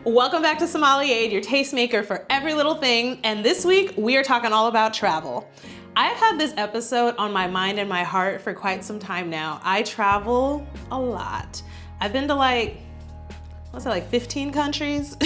Welcome back to Sommelier, your tastemaker for every little thing. And this week we are talking all about travel. I've had this episode on my mind and my heart for quite some time now. I travel a lot. I've been to like 15 countries.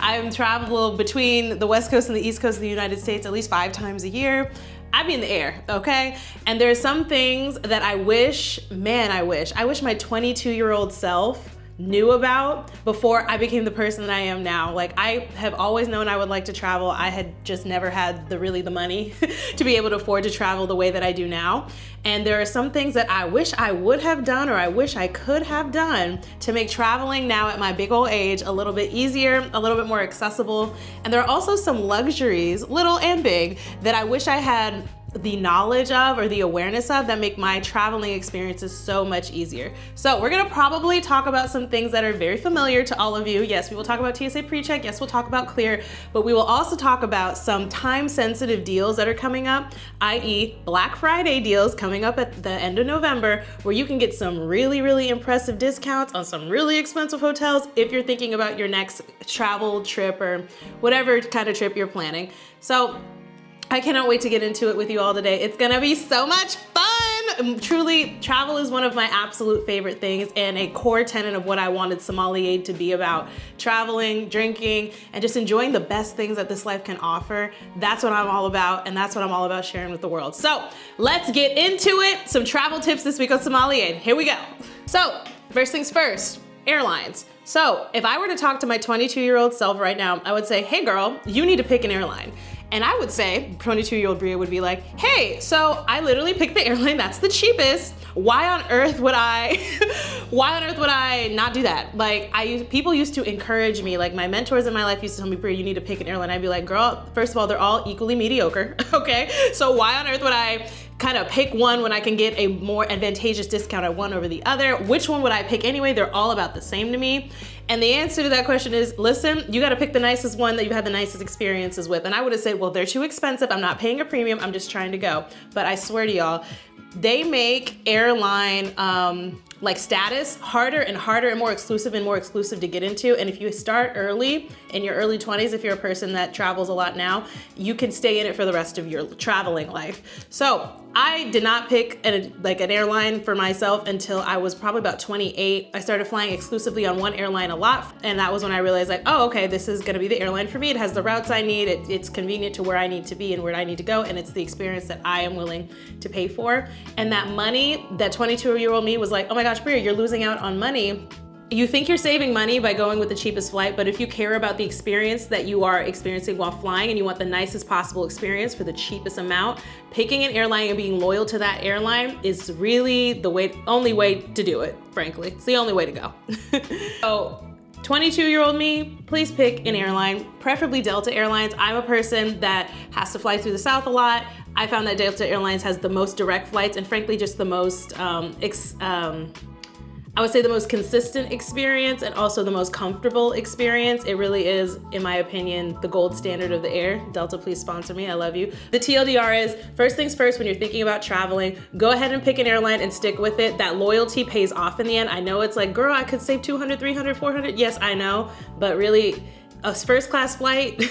I've traveled between the West Coast and the East Coast of the United States at least 5 times a year. I be in the air, okay? And there's some things that I wish my 22-year-old self knew about before I became the person that I am now. Like, I have always known I would like to travel. I had just never had the money to be able to afford to travel the way that I do now. And there are some things that I wish I would have done, or I wish I could have done, to make traveling now at my big old age a little bit easier, a little bit more accessible. And there are also some luxuries, little and big, that I wish I had the knowledge of or the awareness of that make my traveling experiences so much easier. So we're gonna probably talk about some things that are very familiar to all of you. Yes, we will talk about TSA PreCheck. Yes, we'll talk about Clear, but we will also talk about some time-sensitive deals that are coming up, i.e. Black Friday deals coming up at the end of November, where you can get some really, really impressive discounts on some really expensive hotels if you're thinking about your next travel trip or whatever kind of trip you're planning. So I cannot wait to get into it with you all today. It's gonna be so much fun. Truly, travel is one of my absolute favorite things and a core tenet of what I wanted Sommelier to be about. Traveling, drinking, and just enjoying the best things that this life can offer. That's what I'm all about, and that's what I'm all about sharing with the world. So let's get into it. Some travel tips this week on Sommelier. Here we go. So first things first, airlines. So if I were to talk to my 22-year-old self right now, I would say, hey girl, you need to pick an airline. And I would say, 22-year-old Bria would be like, hey, so I literally picked the airline that's the cheapest. Why on earth would I not do that? Like, people used to encourage me, like my mentors in my life used to tell me, Bria, you need to pick an airline. I'd be like, girl, first of all, they're all equally mediocre, okay? So why on earth would I kind of pick one when I can get a more advantageous discount at one over the other? Which one would I pick anyway? They're all about the same to me. And the answer to that question is, listen, you gotta pick the nicest one that you've had the nicest experiences with. And I would have said, well, they're too expensive. I'm not paying a premium. I'm just trying to go. But I swear to y'all, they make airline like status harder and harder and more exclusive to get into. And if you start early, in your early 20s, if you're a person that travels a lot now, you can stay in it for the rest of your traveling life. So I did not pick an airline for myself until I was probably about 28. I started flying exclusively on one airline a lot, and that was when I realized, like, oh, okay, this is gonna be the airline for me. It has the routes I need, it's convenient to where I need to be and where I need to go, and it's the experience that I am willing to pay for. And that money, that 22-year-old me was like, oh my gosh, Bria, you're losing out on money. You think you're saving money by going with the cheapest flight, but if you care about the experience that you are experiencing while flying and you want the nicest possible experience for the cheapest amount, picking an airline and being loyal to that airline is really the only way to do it, frankly. It's the only way to go. So 22-year-old me, please pick an airline, preferably Delta Airlines. I'm a person that has to fly through the South a lot. I found that Delta Airlines has the most direct flights and frankly just the most I would say the most consistent experience and also the most comfortable experience. It really is, in my opinion, the gold standard of the air. Delta, please sponsor me, I love you. The TLDR is, first things first, when you're thinking about traveling, go ahead and pick an airline and stick with it. That loyalty pays off in the end. I know it's like, girl, I could save $200, $300, $400. Yes, I know, but really, a first class flight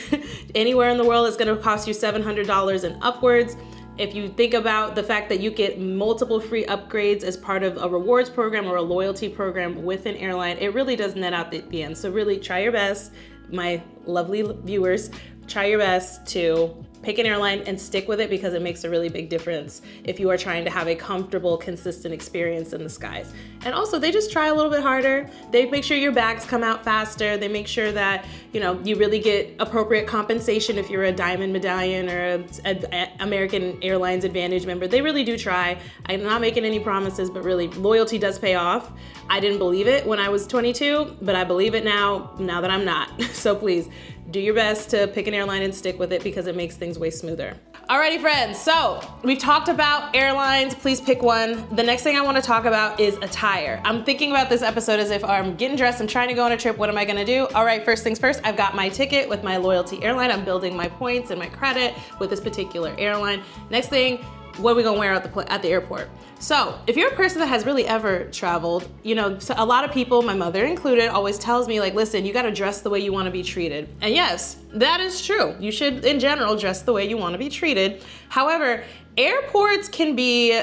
anywhere in the world is gonna cost you $700 and upwards. If you think about the fact that you get multiple free upgrades as part of a rewards program or a loyalty program with an airline, it really does net out at the end. So really try your best, my lovely viewers, try your best to pick an airline and stick with it because it makes a really big difference if you are trying to have a comfortable, consistent experience in the skies. And also, they just try a little bit harder. They make sure your bags come out faster. They make sure that, you really get appropriate compensation if you're a Diamond Medallion or an American Airlines Advantage member. They really do try. I'm not making any promises, but really, loyalty does pay off. I didn't believe it when I was 22, but I believe it now that I'm not. So please, do your best to pick an airline and stick with it because it makes things way smoother. Alrighty friends, so we've talked about airlines, please pick one. The next thing I wanna talk about is attire. I'm thinking about this episode as if I'm getting dressed, I'm trying to go on a trip, what am I gonna do? All right, first things first, I've got my ticket with my loyalty airline. I'm building my points and my credit with this particular airline. Next thing, what are we gonna wear at the airport? So if you're a person that has really ever traveled, you know, so a lot of people, my mother included, always tells me like, listen, you gotta dress the way you wanna be treated. And yes, that is true. You should, in general, dress the way you wanna be treated. However, airports can be,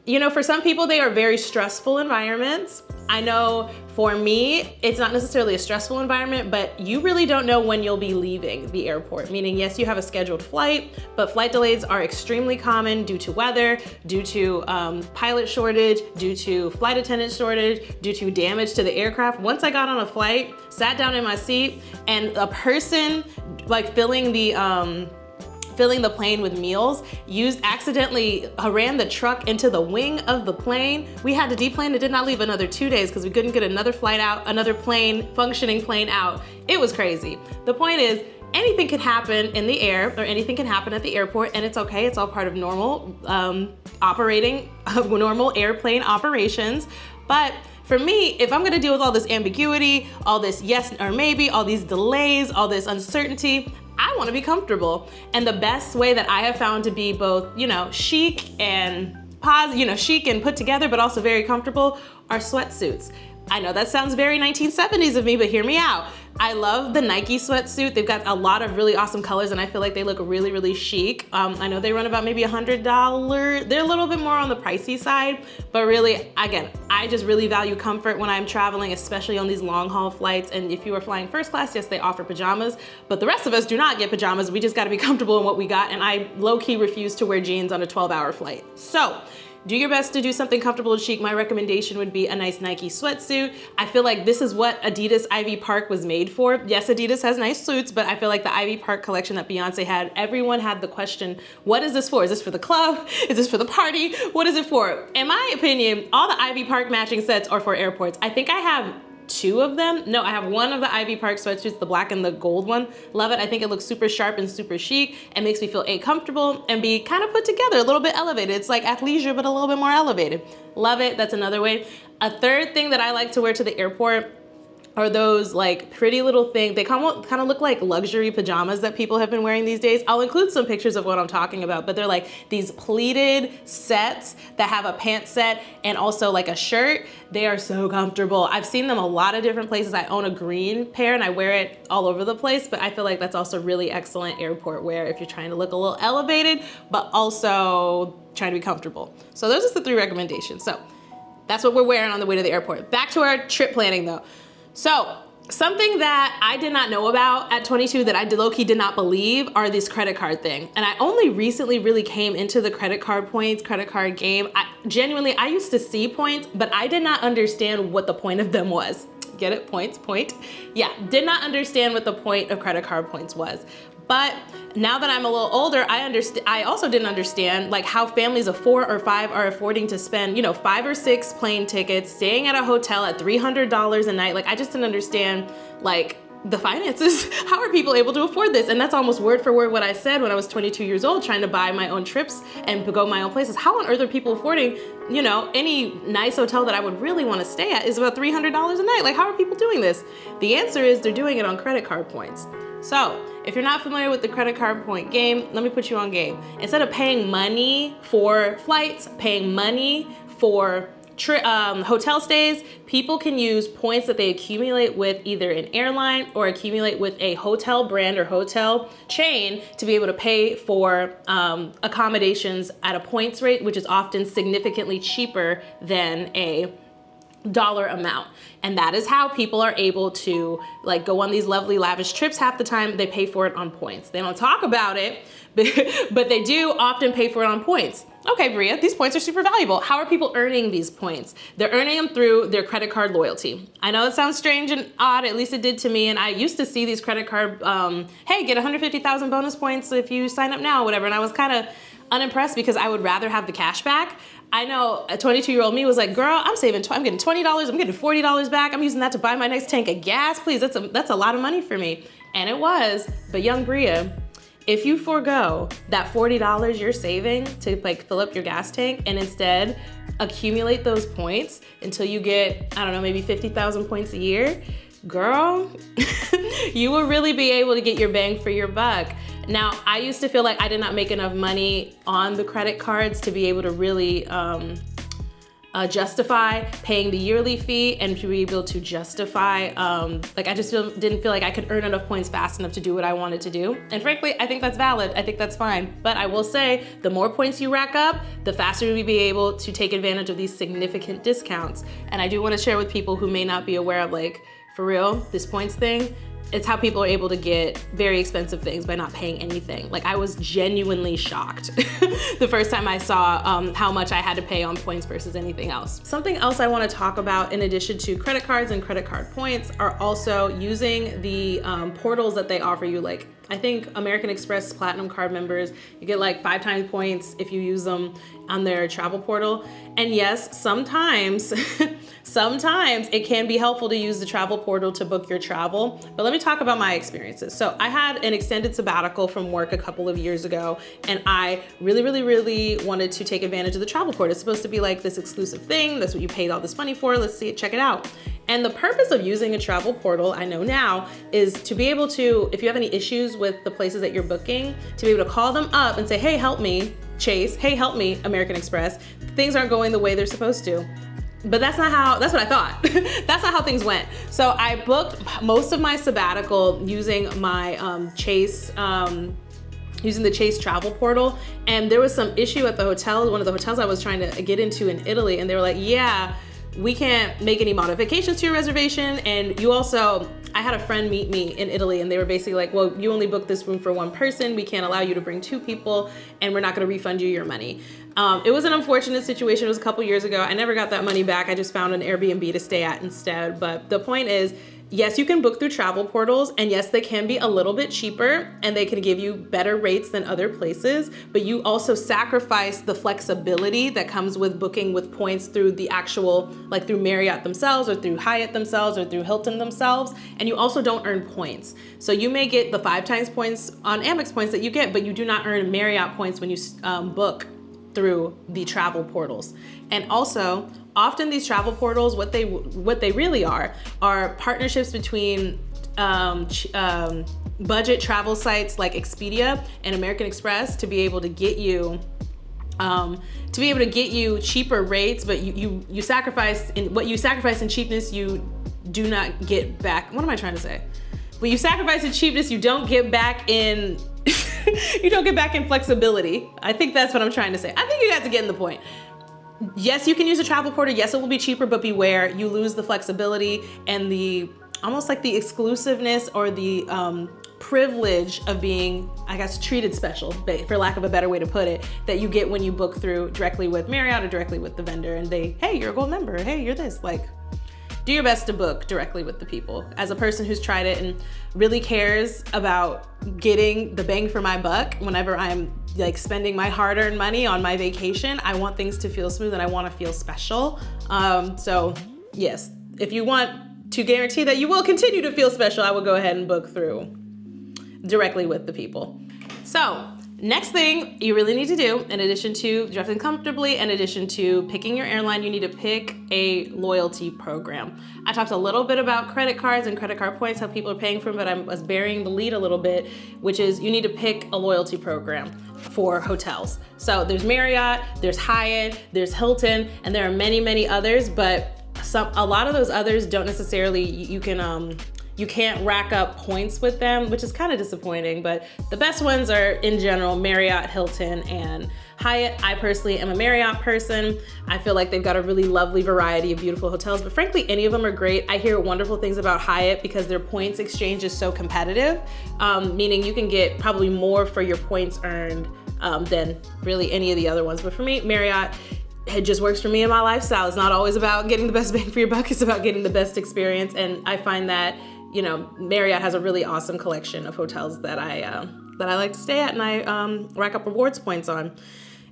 you know, for some people, they are very stressful environments. I know for me, it's not necessarily a stressful environment, but you really don't know when you'll be leaving the airport. Meaning, yes, you have a scheduled flight, but flight delays are extremely common due to weather, due to pilot shortage, due to flight attendant shortage, due to damage to the aircraft. Once I got on a flight, sat down in my seat, and a person like filling the plane with meals, accidentally ran the truck into the wing of the plane. We had to deplane. It did not leave another 2 days because we couldn't get another flight out, another plane, functioning plane out. It was crazy. The point is, anything can happen in the air or anything can happen at the airport, and it's okay. It's all part of normal normal airplane operations. But for me, if I'm gonna deal with all this ambiguity, all this yes or maybe, all these delays, all this uncertainty, I wanna be comfortable. And the best way that I have found to be both, you know, chic and chic and put together, but also very comfortable, are sweatsuits. I know that sounds very 1970s of me, but hear me out. I love the Nike sweatsuit. They've got a lot of really awesome colors and I feel like they look really, really chic. I know they run about maybe $100. They're a little bit more on the pricey side, but really, again, I just really value comfort when I'm traveling, especially on these long haul flights. And if you are flying first class, yes, they offer pajamas, but the rest of us do not get pajamas. We just gotta be comfortable in what we got. And I low-key refuse to wear jeans on a 12-hour flight. So, do your best to do something comfortable and chic. My recommendation would be a nice Nike sweatsuit. I feel like this is what Adidas Ivy Park was made for. Yes, Adidas has nice suits, but I feel like the Ivy Park collection that Beyonce had, everyone had the question, what is this for? Is this for the club? Is this for the party? What is it for? In my opinion, all the Ivy Park matching sets are for airports. I think I have 2 of them. No, I have one of the Ivy Park sweatsuits, the black and the gold one. Love it. I think it looks super sharp and super chic and makes me feel A, comfortable and B, kind of put together, a little bit elevated. It's like athleisure, but a little bit more elevated. Love it. That's another way. A third thing that I like to wear to the airport are those like pretty little things. They kind of look like luxury pajamas that people have been wearing these days. I'll include some pictures of what I'm talking about, but they're like these pleated sets that have a pant set and also like a shirt. They are so comfortable. I've seen them a lot of different places. I own a green pair and I wear it all over the place, but I feel like that's also really excellent airport wear if you're trying to look a little elevated, but also trying to be comfortable. So those are the 3 recommendations. So that's what we're wearing on the way to the airport. Back to our trip planning though. So something that I did not know about at 22 that I low-key did not believe are these credit card thing. And I only recently really came into the credit card game. I used to see points, but I did not understand what the point of them was. Get it? Points, point. Yeah, did not understand what the point of credit card points was. But now that I'm a little older, I also didn't understand like how families of 4 or 5 are affording to spend, you know, 5 or 6 plane tickets, staying at a hotel at $300 a night. Like I just didn't understand like the finances. How are people able to afford this? And that's almost word for word what I said when I was 22 years old, trying to buy my own trips and go my own places. How on earth are people affording, you know, any nice hotel that I would really want to stay at is about $300 a night. Like how are people doing this? The answer is they're doing it on credit card points. So if you're not familiar with the credit card point game, let me put you on game. Instead of paying money for flights, paying money for hotel stays, people can use points that they accumulate with either an airline or accumulate with a hotel brand or hotel chain to be able to pay for accommodations at a points rate, which is often significantly cheaper than a dollar amount. And that is how people are able to like go on these lovely lavish trips. Half the time they pay for it on points. They don't talk about it, but they do often pay for it on points. Okay, Bria, these points are super valuable. How are people earning these points? They're earning them through their credit card loyalty. I know it sounds strange and odd, at least it did to me. And I used to see these credit card, hey, get 150,000 bonus points if you sign up now, whatever. And I was kind of unimpressed because I would rather have the cash back. I know a 22-year-old me was like, girl, I'm getting $20, I'm getting $40 back. I'm using that to buy my next tank of gas. Please, that's a lot of money for me. And it was, but young Bria, if you forego that $40 you're saving to like fill up your gas tank and instead accumulate those points until you get, I don't know, maybe 50,000 points a year, girl, you will really be able to get your bang for your buck. Now, I used to feel like I did not make enough money on the credit cards to be able to really justify paying the yearly fee and to be able to justify, like I just didn't feel like I could earn enough points fast enough to do what I wanted to do. And frankly, I think that's valid. I think that's fine. But I will say, the more points you rack up, the faster you'll be able to take advantage of these significant discounts. And I do want to share with people who may not be aware of, like, for real, this points thing, it's how people are able to get very expensive things by not paying anything. Like, I was genuinely shocked the first time I saw how much I had to pay on points versus anything else. Something else I want to talk about in addition to credit cards and credit card points are also using the portals that they offer you. Like, I think American Express Platinum card members, you get like 5 times points if you use them on their travel portal. And yes, sometimes, sometimes it can be helpful to use the travel portal to book your travel. But let me talk about my experiences. So I had an extended sabbatical from work a couple of years ago, and I really wanted to take advantage of the travel portal. It's supposed to be like this exclusive thing. That's what you paid all this money for. Let's see it, check it out. And the purpose of using a travel portal, I know now, is to be able to, if you have any issues with the places that you're booking, to be able to call them up and say, hey, help me, Chase. Hey, help me, American Express. Things aren't going the way they're supposed to. But that's not how, that's what I thought. That's not how things went. So I booked most of my sabbatical using my using the Chase travel portal. And there was some issue at the hotel, one of the hotels I was trying to get into in Italy. And they were like, yeah, we can't make any modifications to your reservation. And you also, I had a friend meet me in Italy, and they were basically like, well, you only booked this room for 1 person. We can't allow you to bring 2 people, and we're not gonna refund you your money. It was an unfortunate situation. It was a couple years ago. I never got that money back. I just found an Airbnb to stay at instead. But the point is, yes, you can book through travel portals, and yes, they can be a little bit cheaper and they can give you better rates than other places, but you also sacrifice the flexibility that comes with booking with points through the actual, like through Marriott themselves or through Hyatt themselves or through Hilton themselves, and you also don't earn points. So you may get the 5 times points on Amex points that you get, but you do not earn Marriott points when you book through the travel portals. And also, often these travel portals, what they really are partnerships between budget travel sites like Expedia and American Express to be able to get you cheaper rates, but you sacrifice in what you sacrifice in cheapness, you do not get back. What am I trying to say? When you sacrifice in cheapness, you don't get back in you don't get back in flexibility. I think that's what I'm trying to say. I think you guys are getting the point. Yes, you can use a travel portal. Yes, it will be cheaper, but beware, you lose the flexibility and the almost like the exclusiveness or the privilege of being, I guess, treated special, for lack of a better way to put it, that you get when you book through directly with Marriott or directly with the vendor, and they, hey, you're a gold member. Hey, you're this. Like, do your best to book directly with the people. As a person who's tried it and really cares about getting the bang for my buck, whenever I'm like spending my hard-earned money on my vacation, I want things to feel smooth and I want to feel special. So yes, if you want to guarantee that you will continue to feel special, I will go ahead and book through directly with the people. So next thing you really need to do, in addition to dressing comfortably, in addition to picking your airline, you need to pick a loyalty program. I talked a little bit about credit cards and credit card points, how people are paying for them, but I was burying the lead a little bit, which is you need to pick a loyalty program for hotels. So there's Marriott, there's Hyatt, there's Hilton, and there are many others, but a lot of those others don't necessarily, you can't rack up points with them, which is kind of disappointing, but the best ones are, in general, Marriott, Hilton, and Hyatt. I personally am a Marriott person. I feel like they've got a really lovely variety of beautiful hotels, but frankly, any of them are great. I hear wonderful things about Hyatt because their points exchange is so competitive, meaning you can get probably more for your points earned than really any of the other ones. But for me, Marriott, it just works for me and my lifestyle. It's not always about getting the best bang for your buck, it's about getting the best experience, and I find that, you know, Marriott has a really awesome collection of hotels that I like to stay at and I rack up rewards points on.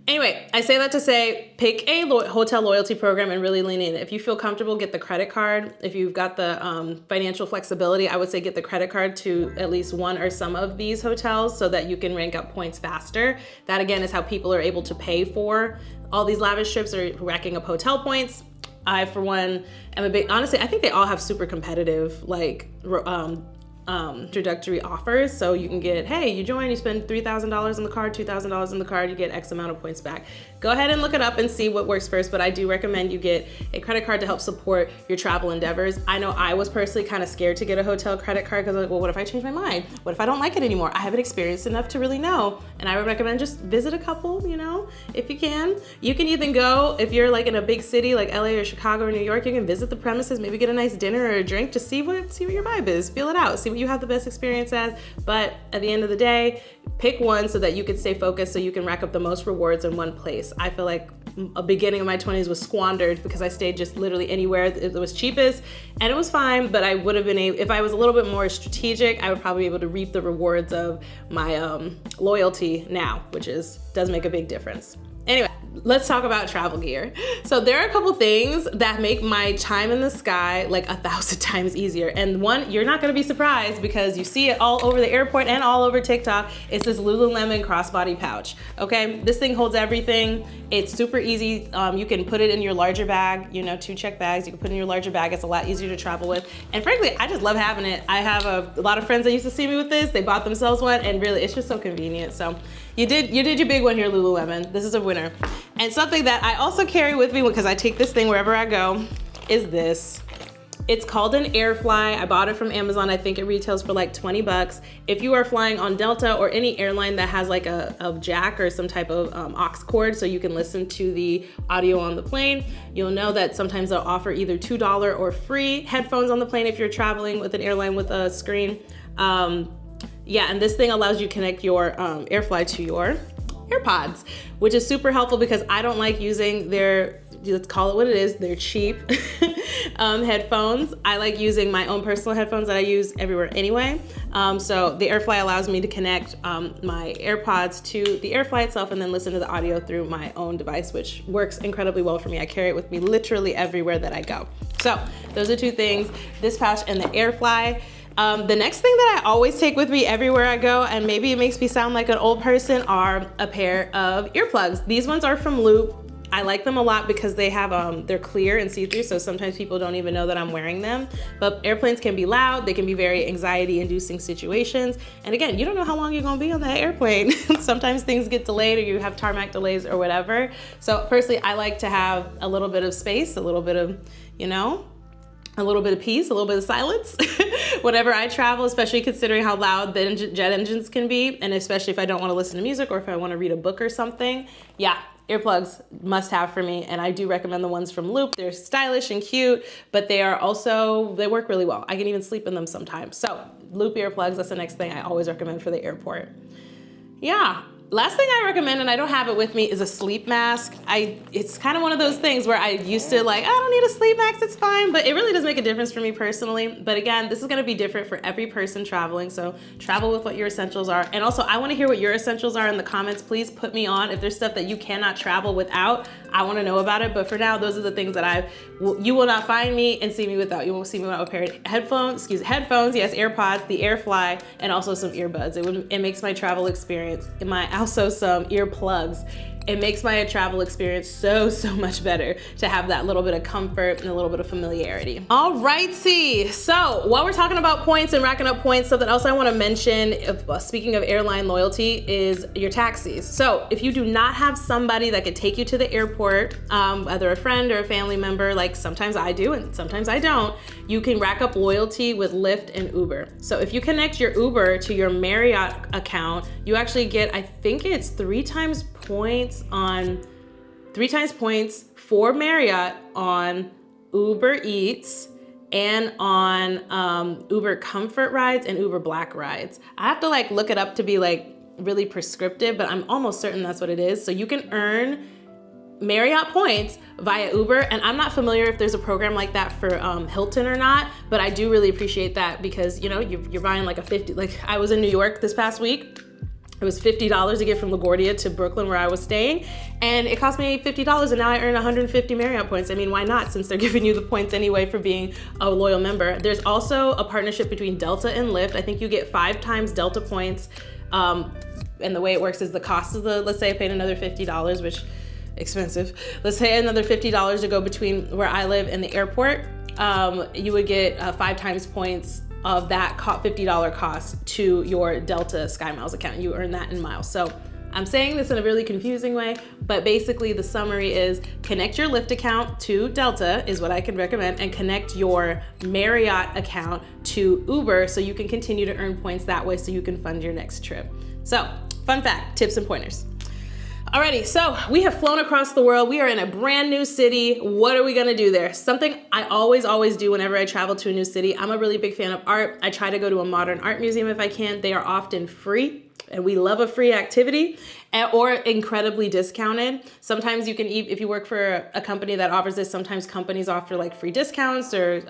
Anyway, I say that to say, pick a hotel loyalty program and really lean in. If you feel comfortable, get the credit card. If you've got the financial flexibility, I would say get the credit card to at least one or some of these hotels so that you can rank up points faster. That again is how people are able to pay for all these lavish trips, or racking up hotel points. I, for one, am a big, honestly, I think they all have super competitive, like, introductory offers. So you can get, hey, you join, you spend $3,000 on the card, $2,000 on the card, you get X amount of points back. Go ahead and look it up and see what works first, but I do recommend you get a credit card to help support your travel endeavors. I know I was personally kind of scared to get a hotel credit card because I was like, well, what if I change my mind? What if I don't like it anymore? I haven't experienced enough to really know. And I would recommend just visit a couple, you know, if you can. You can even go, if you're like in a big city like LA or Chicago or New York, you can visit the premises, maybe get a nice dinner or a drink to see what your vibe is, feel it out, see what you have the best experience as. But at the end of the day, pick one so that you can stay focused, so you can rack up the most rewards in one place. I feel like a beginning of my 20s was squandered because I stayed just literally anywhere that was cheapest, and it was fine, but I would have been able, if I was a little bit more strategic, I would probably be able to reap the rewards of my loyalty now, which does make a big difference. Anyway, let's talk about travel gear. So there are a couple things that make my time in the sky like 1,000 times easier. And one, you're not gonna be surprised because you see it all over the airport and all over TikTok. It's this Lululemon crossbody pouch, okay? This thing holds everything. It's super easy. You can put it in your larger bag, you know, 2 check bags. You can put it in your larger bag. It's a lot easier to travel with. And frankly, I just love having it. I have a lot of friends that used to see me with this. They bought themselves one, and really, it's just so convenient. So you did your big one here, Lululemon. This is a winner. And something that I also carry with me, because I take this thing wherever I go, is this. It's called an Airfly. I bought it from Amazon. I think it retails for like 20 bucks. If you are flying on Delta or any airline that has like a jack or some type of aux cord so you can listen to the audio on the plane, you'll know that sometimes they'll offer either $2 or free headphones on the plane if you're traveling with an airline with a screen. Yeah, and this thing allows you to connect your Airfly to your AirPods, which is super helpful because I don't like using their, let's call it what it is, they're cheap headphones. I like using my own personal headphones that I use everywhere anyway. So the Airfly allows me to connect my AirPods to the Airfly itself and then listen to the audio through my own device, which works incredibly well for me. I carry it with me literally everywhere that I go. So those are 2 things, this pouch and the Airfly. The next thing that I always take with me everywhere I go, and maybe it makes me sound like an old person, are a pair of earplugs. These ones are from Loop. I like them a lot because they have, they're clear and see-through, so sometimes people don't even know that I'm wearing them. But airplanes can be loud, they can be very anxiety-inducing situations. And again, you don't know how long you're gonna be on that airplane. Sometimes things get delayed or you have tarmac delays or whatever. So personally, I like to have a little bit of space, a little bit of, you know, a little bit of peace, a little bit of silence whenever I travel, especially considering how loud the jet engines can be, and especially if I don't want to listen to music or if I want to read a book or something. Yeah, earplugs must have for me, and I do recommend the ones from Loop. They're stylish and cute, but they are also, they work really well. I can even sleep in them sometimes. So Loop earplugs, that's the next thing I always recommend for the airport. Yeah. Last thing I recommend, and I don't have it with me, is a sleep mask. It's kind of one of those things where I used to like, I don't need a sleep mask, it's fine, but it really does make a difference for me personally. But again, this is gonna be different for every person traveling, so travel with what your essentials are. And also, I wanna hear what your essentials are in the comments. Please put me on. If there's stuff that you cannot travel without, I wanna know about it. But for now, those are the things that you will not find me and see me without. You won't see me without a pair of headphones, yes, AirPods, the Airfly, and also some earbuds. It makes my travel experience, also some earplugs. It makes my travel experience so much better to have that little bit of comfort and a little bit of familiarity. All righty, so while we're talking about points and racking up points, something else I wanna mention, speaking of airline loyalty, is your taxis. So if you do not have somebody that could take you to the airport, whether a friend or a family member, like sometimes I do and sometimes I don't, you can rack up loyalty with Lyft and Uber. So if you connect your Uber to your Marriott account, you actually get, I think it's 3 times points for Marriott on Uber Eats and on Uber Comfort rides and Uber Black rides. I have to like look it up to be like really prescriptive, but I'm almost certain that's what it is. So you can earn Marriott points via Uber, and I'm not familiar if there's a program like that for Hilton or not, but I do really appreciate that because, you know, you're buying like a 50, like I was in New York this past week. It was $50 to get from LaGuardia to Brooklyn where I was staying, and it cost me $50, and now I earn 150 Marriott points. I mean, why not, since they're giving you the points anyway for being a loyal member. There's also a partnership between Delta and Lyft. I think you get 5 times Delta points, and the way it works is the cost of let's say I paid another $50, which expensive. Let's say another $50 to go between where I live and the airport. You would get 5 times points of that $50 cost to your Delta SkyMiles account. You earn that in miles. So I'm saying this in a really confusing way, but basically the summary is connect your Lyft account to Delta is what I can recommend, and connect your Marriott account to Uber so you can continue to earn points that way so you can fund your next trip. So, fun fact, tips and pointers. Alrighty, so we have flown across the world. We are in a brand new city. What are we gonna do there? Something I always do whenever I travel to a new city. I'm a really big fan of art. I try to go to a modern art museum if I can. They are often free, and we love a free activity, or incredibly discounted. Sometimes you can, if you work for a company that offers this, sometimes companies offer like free discounts or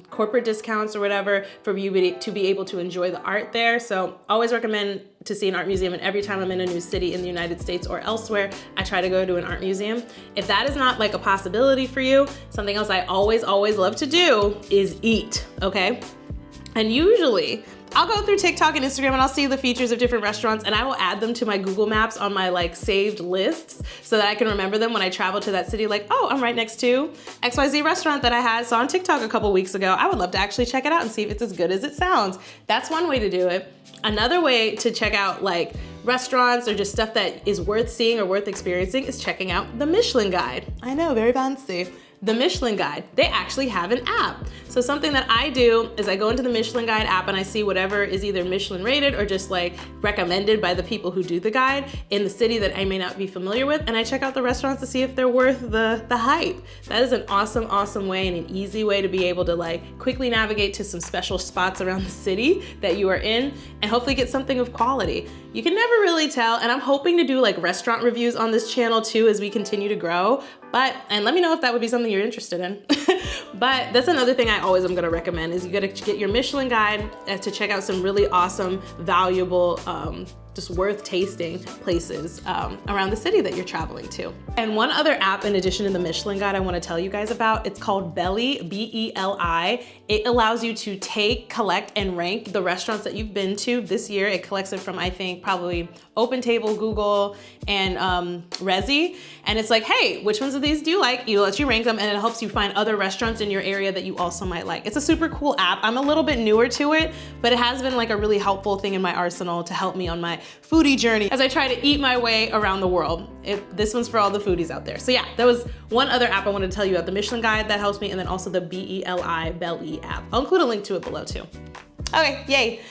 corporate discounts or whatever for you to be able to enjoy the art there. So always recommend to see an art museum, and every time I'm in a new city in the United States or elsewhere, I try to go to an art museum. If that is not like a possibility for you, something else I always love to do is eat, okay? And usually, I'll go through TikTok and Instagram and I'll see the features of different restaurants, and I will add them to my Google Maps on my like saved lists so that I can remember them when I travel to that city, like, oh, I'm right next to XYZ restaurant that I saw on TikTok a couple weeks ago. I would love to actually check it out and see if it's as good as it sounds. That's one way to do it. Another way to check out like restaurants or just stuff that is worth seeing or worth experiencing is checking out the Michelin Guide. I know, very fancy. The Michelin Guide, they actually have an app. So something that I do is I go into the Michelin Guide app and I see whatever is either Michelin rated or just like recommended by the people who do the guide in the city that I may not be familiar with, and I check out the restaurants to see if they're worth the hype. That is an awesome way and an easy way to be able to like quickly navigate to some special spots around the city that you are in and hopefully get something of quality. You can never really tell, and I'm hoping to do like restaurant reviews on this channel too as we continue to grow. And let me know if that would be something you're interested in. But that's another thing I always am gonna recommend is you gotta get your Michelin Guide to check out some really awesome, valuable, just worth tasting places around the city that you're traveling to. And one other app in addition to the Michelin Guide I wanna tell you guys about, it's called Belli, B-E-L-I. It allows you to collect, and rank the restaurants that you've been to this year. It collects it from, I think, probably OpenTable, Google, and Resy. And it's like, hey, which ones of these do you like? It lets you rank them, and it helps you find other restaurants in your area that you also might like. It's a super cool app. I'm a little bit newer to it, but it has been like a really helpful thing in my arsenal to help me on my foodie journey as I try to eat my way around the world. This one's for all the foodies out there. So yeah, that was one other app I wanted to tell you about, the Michelin Guide that helps me, and then also the B-E-L-I, Belli app. I'll include a link to it below too. Okay, yay.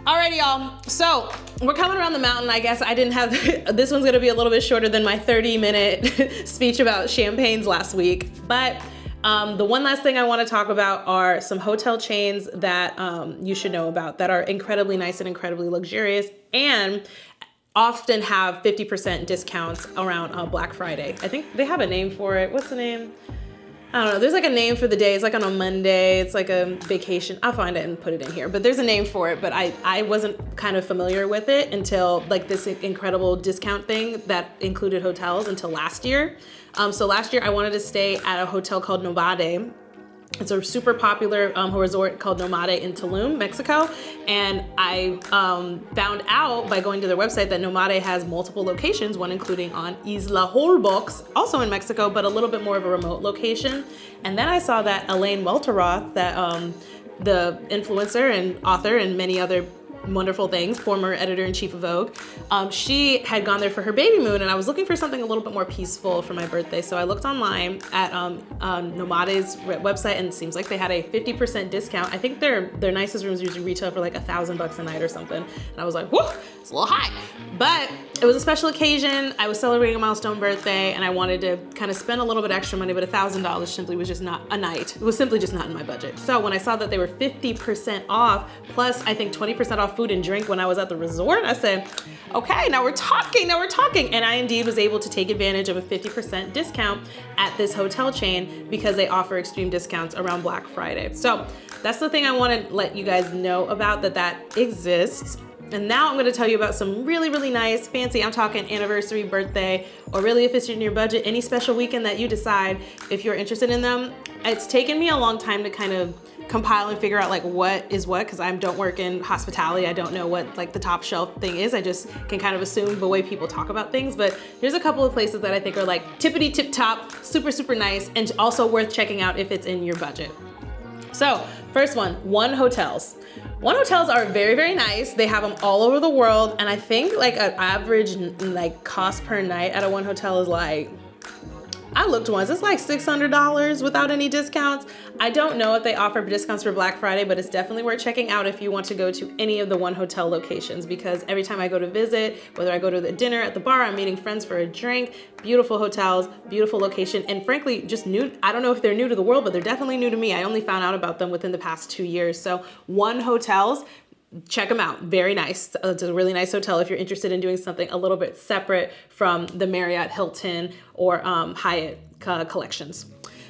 Alrighty, y'all. So we're coming around the mountain. I guess I didn't have, this one's gonna be a little bit shorter than my 30-minute speech about champagnes last week. But the one last thing I wanna talk about are some hotel chains that you should know about that are incredibly nice and incredibly luxurious and often have 50% discounts around Black Friday. I think they have a name for it. What's the name? I don't know, there's like a name for the day. It's like on a Monday, it's like a vacation. I'll find it and put it in here, but there's a name for it, but I wasn't kind of familiar with it until like this incredible discount thing that included hotels until last year. So last year I wanted to stay at a hotel called Nomade. It's a super popular resort called Nomade in Tulum, Mexico. And I found out by going to their website that Nomade has multiple locations, one including on Isla Holbox, also in Mexico, but a little bit more of a remote location. And then I saw that Elaine Welteroth, that the influencer and author and many other wonderful things, former editor-in-chief of Vogue, she had gone there for her baby moon, and I was looking for something a little bit more peaceful for my birthday. So I looked online at Nomade's website, and it seems like they had a 50% discount. I think their nicest rooms usually retail for like $1,000 a night or something. And I was like, whoa, it's a little high. But it was a special occasion. I was celebrating a milestone birthday, and I wanted to kind of spend a little bit extra money, but $1,000 simply was just not a night. It was simply just not in my budget. So when I saw that they were 50% off, plus I think 20% off food and drink when I was at the resort, I said, okay, now we're talking. And I indeed was able to take advantage of a 50% discount at this hotel chain because they offer extreme discounts around Black Friday. So that's the thing I want to let you guys know about, that exists. And now I'm gonna tell you about some really, really nice, fancy, I'm talking anniversary, birthday, or really if it's in your budget, any special weekend that you decide if you're interested in them. It's taken me a long time to kind of compile and figure out like what is what, because I don't work in hospitality. I don't know what like the top shelf thing is. I just can kind of assume the way people talk about things. But there's a couple of places that I think are like tippity tip top, super, super nice, and also worth checking out if it's in your budget. So first one Hotels. One hotels are very, very nice. They have them all over the world. And I think like an average like cost per night at a one hotel is like, I looked once, it's like $600 without any discounts. I don't know if they offer discounts for Black Friday, but it's definitely worth checking out if you want to go to any of the one hotel locations, because every time I go to visit, whether I go to the dinner at the bar, I'm meeting friends for a drink, beautiful hotels, beautiful location, and frankly, just new. I don't know if they're new to the world, but they're definitely new to me. I only found out about them within the past 2 years. So One Hotels, check them out. Very nice. It's a really nice hotel if you're interested in doing something a little bit separate from the Marriott, Hilton, or Hyatt collections.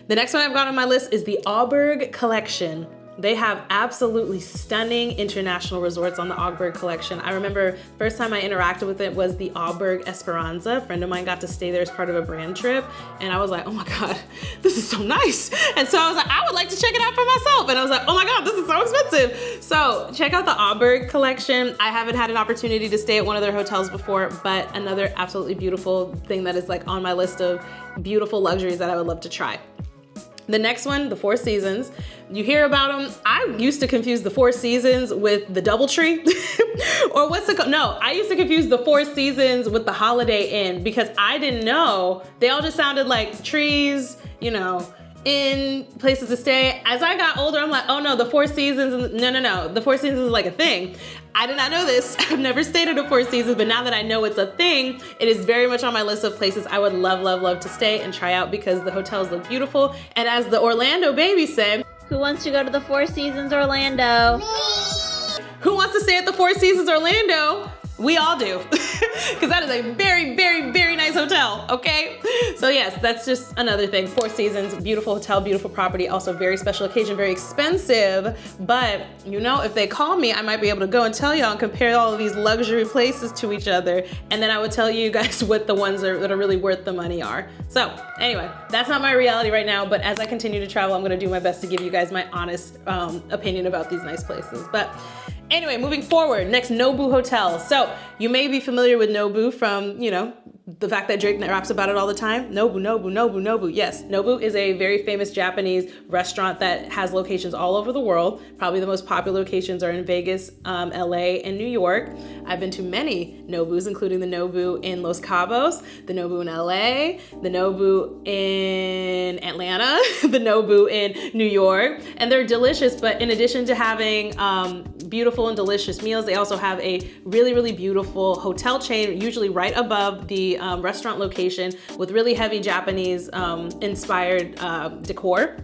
The next one I've got on my list is the Auberg Collection. They have absolutely stunning international resorts on the Auberg Collection. I remember first time I interacted with it was the Auberg Esperanza. A friend of mine got to stay there as part of a brand trip. And I was like, oh my God, this is so nice. And so I was like, I would like to check it out for myself. And I was like, oh my God, this is so expensive. So check out the Auberg Collection. I haven't had an opportunity to stay at one of their hotels before, but another absolutely beautiful thing that is like on my list of beautiful luxuries that I would love to try. The next one, the Four Seasons. You hear about them. I used to confuse the Four Seasons with the DoubleTree. Or what's it called? No, I used to confuse the Four Seasons with the Holiday Inn because I didn't know. They all just sounded like trees, you know, in places to stay. As I got older, I'm like, oh no, the Four Seasons, no. The Four Seasons is like a thing. I did not know this. I've never stayed at a Four Seasons, but now that I know it's a thing, it is very much on my list of places I would love to stay and try out because the hotels look beautiful. And as the Orlando baby said, who wants to go to the Four Seasons Orlando? Me. Who wants to stay at the Four Seasons Orlando? We all do, because that is a very, very, very nice hotel, okay? So yes, that's just another thing. Four Seasons, beautiful hotel, beautiful property, also very special occasion, very expensive, but you know, if they call me, I might be able to go and tell y'all and compare all of these luxury places to each other, and then I would tell you guys what the ones that are really worth the money are. So anyway, that's not my reality right now, but as I continue to travel, I'm gonna do my best to give you guys my honest opinion about these nice places. But anyway, moving forward, next, Nobu Hotel. So you may be familiar with Nobu from, you know, the fact that Drake raps about it all the time. Nobu. Yes, Nobu is a very famous Japanese restaurant that has locations all over the world. Probably the most popular locations are in Vegas, LA, and New York. I've been to many Nobus, including the Nobu in Los Cabos, the Nobu in LA, the Nobu in Atlanta, the Nobu in New York, and they're delicious. But in addition to having beautiful and delicious meals, they also have a really, really beautiful hotel chain, usually right above the restaurant location, with really heavy Japanese inspired decor.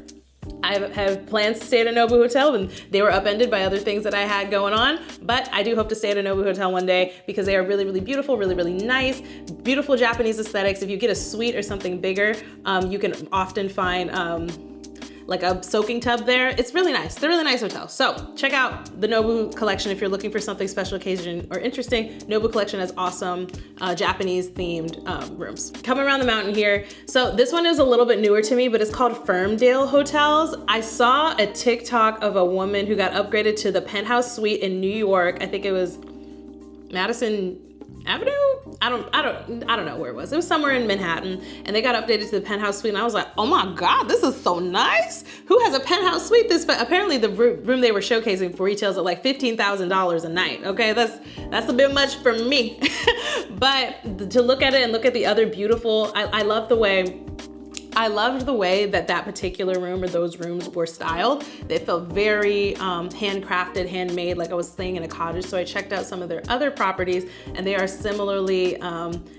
I have plans to stay at a Nobu hotel, and they were upended by other things that I had going on, but I do hope to stay at a Nobu hotel one day because they are really, really beautiful, really, really nice, beautiful Japanese aesthetics. If you get a suite or something bigger, you can often find like a soaking tub there. It's really nice. They're really nice hotels. So check out the Nobu Collection if you're looking for something special occasion or interesting. Nobu Collection has awesome Japanese themed rooms. Coming around the mountain here. So this one is a little bit newer to me, but it's called Ferndale Hotels. I saw a TikTok of a woman who got upgraded to the penthouse suite in New York. I think it was Madison Avenue? I don't know where it was. It was somewhere in Manhattan, and they got updated to the penthouse suite, and I was like, oh my God, this is so nice. Who has a penthouse suite this? But apparently the room they were showcasing for retails at like $15,000 a night. Okay, that's a bit much for me. But to look at it and look at the other beautiful, I loved the way that particular room or those rooms were styled. They felt very handcrafted, handmade, like I was staying in a cottage. So I checked out some of their other properties, and they are similarly,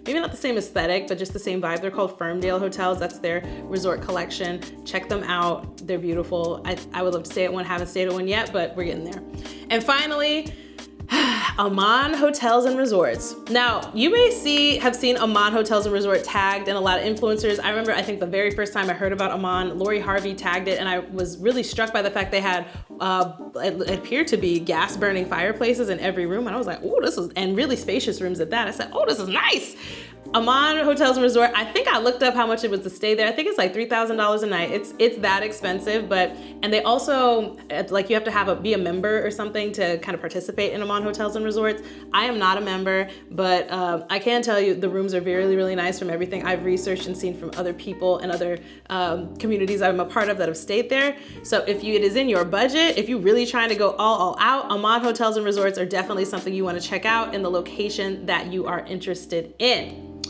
maybe not the same aesthetic, but just the same vibe. They're called Ferndale Hotels. That's their resort collection. Check them out. They're beautiful. I would love to stay at one. Haven't stayed at one yet, but we're getting there. And finally, Aman Hotels and Resorts. Now, you may have seen Aman Hotels and Resort tagged in a lot of influencers. I remember, I think the very first time I heard about Aman, Lori Harvey tagged it, and I was really struck by the fact they had, it appeared to be gas burning fireplaces in every room. And I was like, oh, and really spacious rooms at that. I said, oh, this is nice. Aman Hotels and Resort, I think I looked up how much it was to stay there. I think it's like $3,000 a night. It's that expensive, and they also, like, you have to be a member or something to kind of participate in Aman Hotels and Resorts. I am not a member, but I can tell you the rooms are really, really nice from everything I've researched and seen from other people and other communities I'm a part of that have stayed there. So if it is in your budget, if you're really trying to go all out, Ahmad Hotels and Resorts are definitely something you want to check out in the location that you are interested in.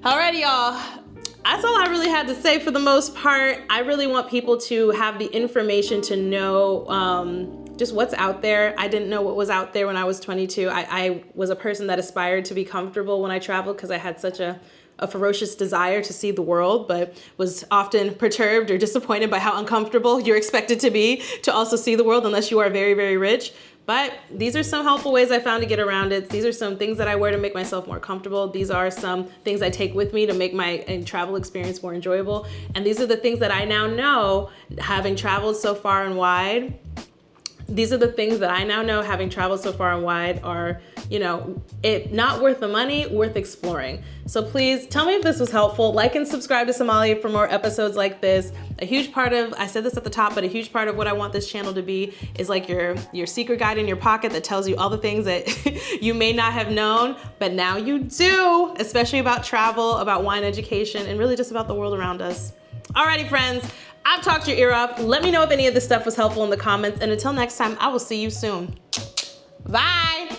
Alrighty, y'all. That's all I really had to say for the most part. I really want people to have the information to know just what's out there. I didn't know what was out there when I was 22. I was a person that aspired to be comfortable when I traveled because I had such a ferocious desire to see the world, but was often perturbed or disappointed by how uncomfortable you're expected to be to also see the world unless you are very, very rich. But these are some helpful ways I found to get around it. These are some things that I wear to make myself more comfortable. These are some things I take with me to make my travel experience more enjoyable. And these are the things that I now know, having traveled so far and wide. These are the things that I now know, having traveled so far and wide, are, you know, not worth the money, worth exploring. So please tell me if this was helpful. Like and subscribe to Somalia for more episodes like this. A huge part of, I said this at the top, but a huge part of what I want this channel to be is like your secret guide in your pocket that tells you all the things that you may not have known, but now you do, especially about travel, about wine education, and really just about the world around us. Alrighty, friends. I've talked your ear off. Let me know if any of this stuff was helpful in the comments. And until next time, I will see you soon. Bye.